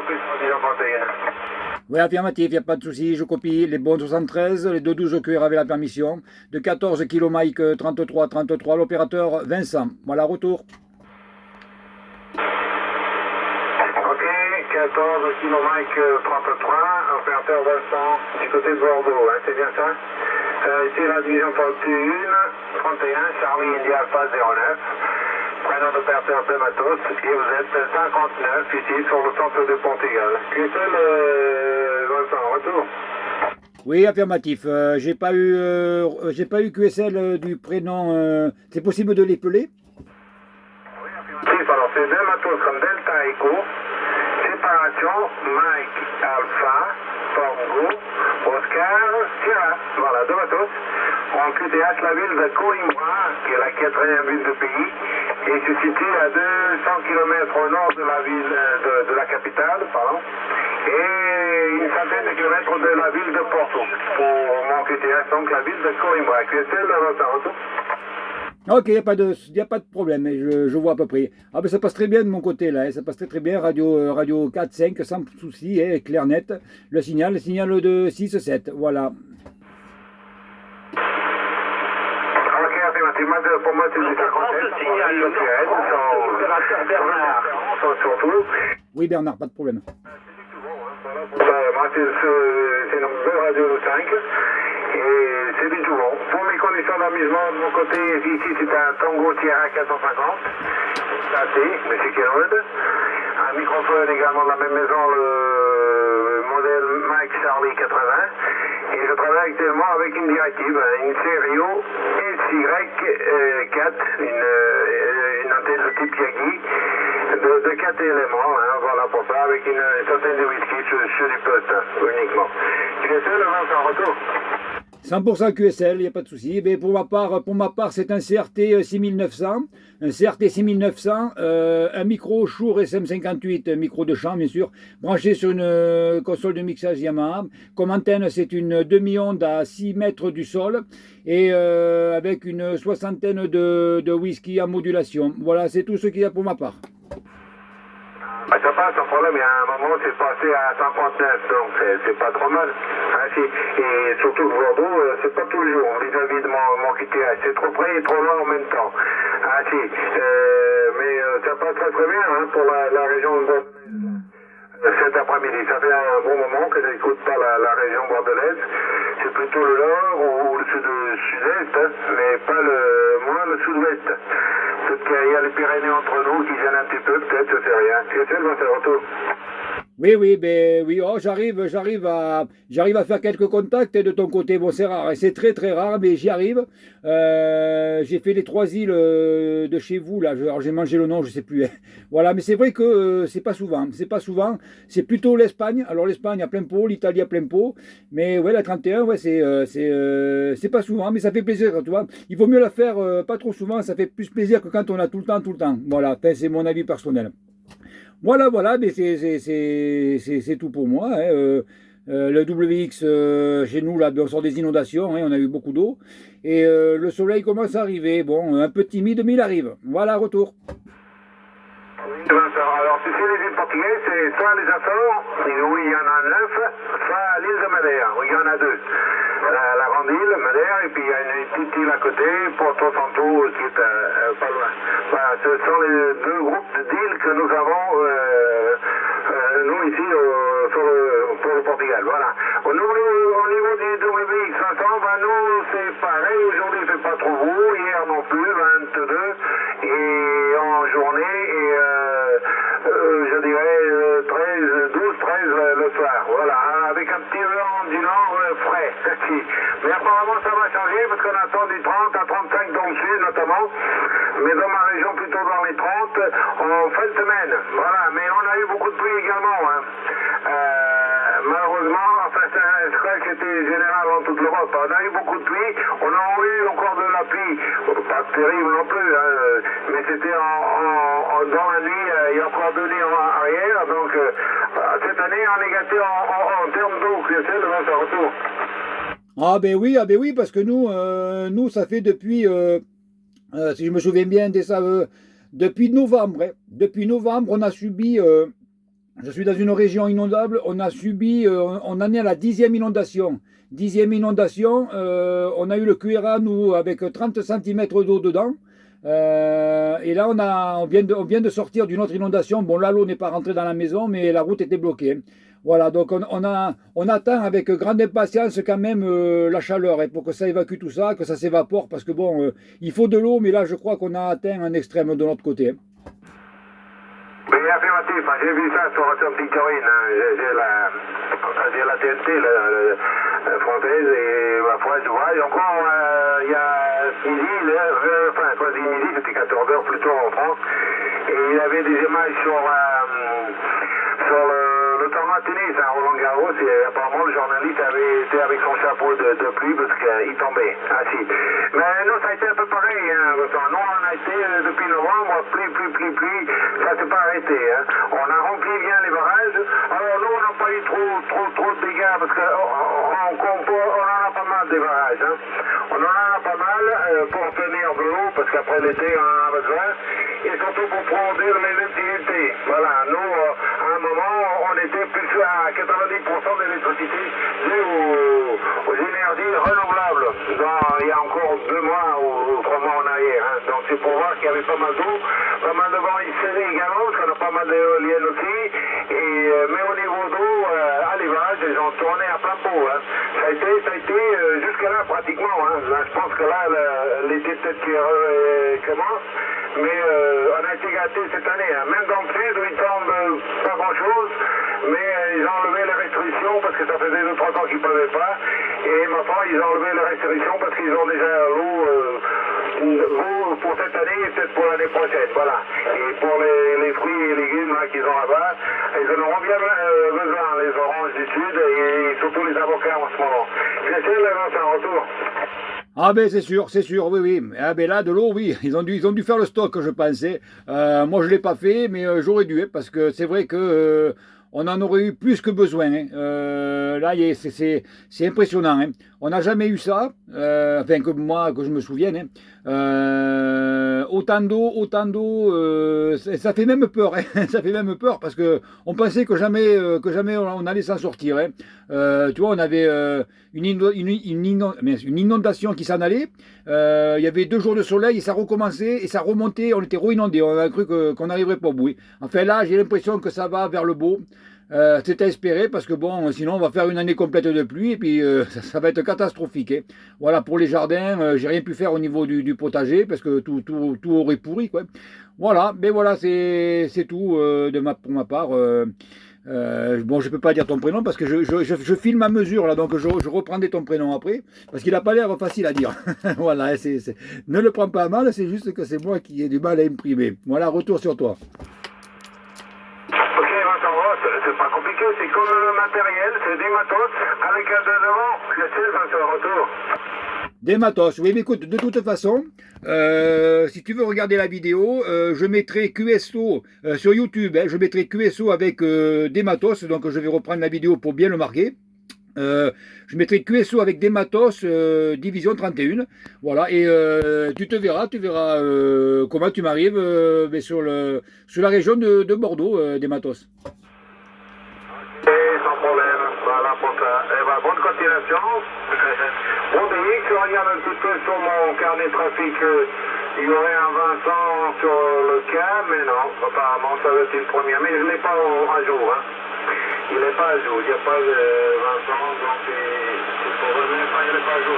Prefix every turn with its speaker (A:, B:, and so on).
A: plus, 10h31.
B: Oui, affirmatif, il n'y a pas de souci, je copie. Les bons 73, les 212 QR avaient la permission. De 14 km Mike 33, l'opérateur Vincent. Voilà, retour.
A: Ok, 14 km Mike 33, opérateur Vincent, du côté de Bordeaux, hein, c'est bien ça? Ici la division 31, 31, Charlie India Alpha 09. Prénom d'opérateur de Matos, et vous êtes 59 ici sur le centre de Pontégal. QSL, Vincent, retour.
B: Oui, affirmatif. J'ai pas eu QSL du prénom. C'est possible de l'épeler?
A: Oui, affirmatif. Alors c'est deux Matos comme Delta Echo. Séparation, Mike Alpha, Tango, Oscar, Sierra. Voilà, deux Matos. En QTH, la ville de Coimbra, qui est la quatrième ville du pays, et se situe à 200 km au nord de la ville, de la capitale, pardon, et une centaine de kilomètres de la ville de Porto, pour mon QTH, donc la ville de Coimbra. QSL, retour.
B: Ok, il n'y a pas de problème, je vois à peu près. Ah ben ça passe très bien de mon côté là, hein, ça passe très bien, radio 4, 5, sans souci, hein, clair net, le signal de 6, 7, voilà.
A: Ok, affirmatif. Pour moi, c'est du 57. Signal, l'opérateur Bernard. Surtout.
B: Oui Bernard, pas de problème.
A: Moi, c'est une belle radio de 5 et c'est du tout bon. Pour mes conditions d'amusement, de mon côté, ici, c'est un Tango Sierra 450, AC, M. Kenwood. Un microphone également de la même maison, le modèle Mike Charlie 80. Et je travaille actuellement avec une directive, une Serio SY4, une antenne de type Yagi, de 4 éléments, hein, voilà pour ça, avec une centaine de whisky sur du poste, uniquement. QSL, en retour.
B: 100% QSL, il n'y a pas de souci. Mais pour ma part, c'est un CRT 6900. Un CRT 6900, un micro Shure SM58, un micro de champ bien sûr, branché sur une console de mixage Yamaha. Comme antenne, c'est une demi-onde à 6 mètres du sol et avec une soixantaine de whisky en modulation. Voilà, c'est tout ce qu'il y a pour ma part.
A: Bah, ça passe sans problème, il y a un moment c'est passé à 59, donc c'est pas trop mal. Hein, si. Et surtout que Bordeaux, c'est pas tous les jours vis-à-vis de mon QTH, c'est trop près et trop loin en même temps. Ah si, mais ça passe très très bien hein, pour la région de Bordeaux. Cet après-midi, ça fait un bon moment que je n'écoute pas la région bordelaise. C'est plutôt le nord ou le sud-est, hein, mais pas moins le sud-ouest. Peut-être qu'il y a les Pyrénées entre nous qui gênent un petit peu, peut-être, je sais rien. QSL va faire retour.
B: Oui, oh, j'arrive à faire quelques contacts de ton côté. Bon, c'est rare, c'est très très rare, mais j'y arrive. J'ai fait les 3 îles de chez vous là. Alors j'ai mangé le nom, je sais plus. Voilà, mais c'est vrai que c'est pas souvent. C'est plutôt l'Espagne. Alors l'Espagne à plein pot, l'Italie à plein pot. Mais ouais, la 31, ouais, c'est pas souvent, mais ça fait plaisir, tu vois. Il vaut mieux la faire pas trop souvent. Ça fait plus plaisir que quand on a tout le temps. Voilà, c'est mon avis personnel. Voilà, mais c'est tout pour moi. Hein. Le WX, chez nous, là, on sort des inondations, hein, on a eu beaucoup d'eau. Et le soleil commence à arriver. Bon, un peu timide, mais il arrive. Voilà, retour.
A: Alors, tu sais, les îles portugaises, c'est soit les Açores, où il y en a 9, soit l'île de Madère, où il y en a 2. La grande île, Madère, et puis il y a une petite île à côté, Porto Santo, qui est pas loin. Voilà, ce sont les 2 groupes d'îles que nous avons, nous, ici, pour le Portugal. Voilà. Au niveau du WX 500, ben, nous, c'est pareil. Aujourd'hui, il ne fait pas trop beau. Hier non plus, 22. Et en journée, et je dirais 12, 13 le soir. Voilà. Avec un petit vent du nord frais. Mais apparemment, ça va changer parce qu'on attend du 30 à 35 dans le sud, notamment. Mais dans ma région, plutôt dans les 30, en fin de semaine. Voilà. Mais on a eu beaucoup de pluie également. Hein. Malheureusement, enfin, je crois que c'était général dans toute l'Europe. On a eu beaucoup de pluie, on a eu encore de la pluie, pas terrible non plus, hein, mais c'était dans la nuit, il y a encore 2 nuits en arrière, donc cette année on est gâté en termes d'eau, c'est le retour.
B: Ah ben oui, parce que nous ça fait depuis, si je me souviens bien, depuis novembre. Hein. Depuis novembre, on a subi Je suis dans une région inondable. On a subi, on en est à la 10e inondation. 10e inondation, on a eu le QRA, nous, avec 30 cm d'eau dedans. Et là, on vient de sortir d'une autre inondation. Bon, là, l'eau n'est pas rentrée dans la maison, mais la route était bloquée. Voilà, donc on attend avec grande impatience quand même la chaleur pour que ça évacue tout ça, que ça s'évapore, parce que bon, il faut de l'eau, mais là, je crois qu'on a atteint un extrême de l'autre côté.
A: Mais affirmatif, j'ai vu ça sur Pictorine, j'ai la TNT française et ma foi, je vois, et encore il y a midi, enfin quand je dis midi, c'était 14 heures plus tôt en France, et il y avait des images sur le tournoi de tennis à Roland Garros, et apparemment le journaliste avait été avec son chapeau de pluie parce qu'il tombait assis. Mais nous ça a été un peu pareil, hein. Nous on a été depuis novembre, pluie, ça s'est pas arrêté. Hein. On a rempli bien les barrages, alors nous on n'a pas eu trop de dégâts parce qu'on en a pas mal des barrages. Hein. On en a pas mal pour tenir de l'eau parce qu'après l'été on en a besoin, et surtout pour produire l'électricité. Voilà, nous à un moment on était plus à 90% d'électricité due aux énergies renouvelables. Il y a encore 2 mois ou 3 mois en arrière. Hein. Donc c'est pour voir qu'il y avait pas mal d'eau, pas mal de vent ici également, parce qu'on a pas mal d'éoliennes aussi. Mais au niveau d'eau, à l'élevage, ils ont tourné à plein pot. Hein. Ça a été jusque-là pratiquement. Hein. Là, je pense que là, l'été peut-être qui commence. Mais on a été gâtés cette année. Hein. Même dans le sud, où il tombe pas grand-chose, mais ils ont enlevé les restrictions parce que ça faisait 2-3 ans qu'ils ne pleuvait pas. Et ma foi, ils ont enlevé les restrictions parce qu'ils ont déjà l'eau pour cette année et peut-être pour l'année prochaine. Voilà. Et pour les fruits et légumes qu'ils ont là-bas, ils en auront bien besoin, les oranges du sud et surtout les avocats en ce moment. C'est un retour.
B: Ah ben c'est sûr, oui. Ah ben là, de l'eau, oui, ils ont dû faire le stock, je pensais. Moi, je l'ai pas fait, mais j'aurais dû, hein, parce que c'est vrai que on en aurait eu plus que besoin. Hein. Là, c'est impressionnant. Hein. On n'a jamais eu ça, enfin que moi, que je me souvienne. Hein. Autant d'eau, ça fait même peur. Hein. Ça fait même peur parce que on pensait que jamais on allait s'en sortir. Hein. Tu vois, on avait une inondation qui s'en allait. Il y avait 2 jours de soleil et ça recommençait et ça remontait. On était re-inondés. On a cru qu'on n'arriverait pas au bout. Enfin là, j'ai l'impression que ça va vers le beau. C'est à espérer parce que bon, sinon on va faire une année complète de pluie et puis ça va être catastrophique. Hein. Voilà, pour les jardins, j'ai rien pu faire au niveau du potager parce que tout aurait pourri, quoi. Voilà, mais voilà, c'est tout pour ma part. Bon, je peux pas dire ton prénom parce que je filme à mesure là, donc je reprendrai ton prénom après parce qu'il n'a pas l'air facile à dire. Voilà, ne le prends pas mal, c'est juste que c'est moi qui ai du mal à imprimer. Voilà, retour sur toi.
A: C'est pas compliqué, c'est comme le matériel, c'est des matos avec un devant, je sais, c'est un retour.
B: Des matos, oui, mais écoute, de toute façon, si tu veux regarder la vidéo, je mettrai QSO sur YouTube, hein, je mettrai QSO avec des matos, donc je vais reprendre la vidéo pour bien le marquer. Je mettrai QSO avec des matos division 31, voilà, et tu verras comment tu m'arrives sur la région de Bordeaux, des matos.
A: Sans problème, voilà pour ça. Eh ben, bonne continuation. Bon, Denis, tu regardes un petit peu sur mon carnet de trafic, il y aurait un Vincent sur le cas, mais non, apparemment ça va être une première, mais je ne l'ai pas à jour. Hein. Il n'est pas à jour, il n'y a pas de Vincent, donc il faut revenir, il n'est pas à jour.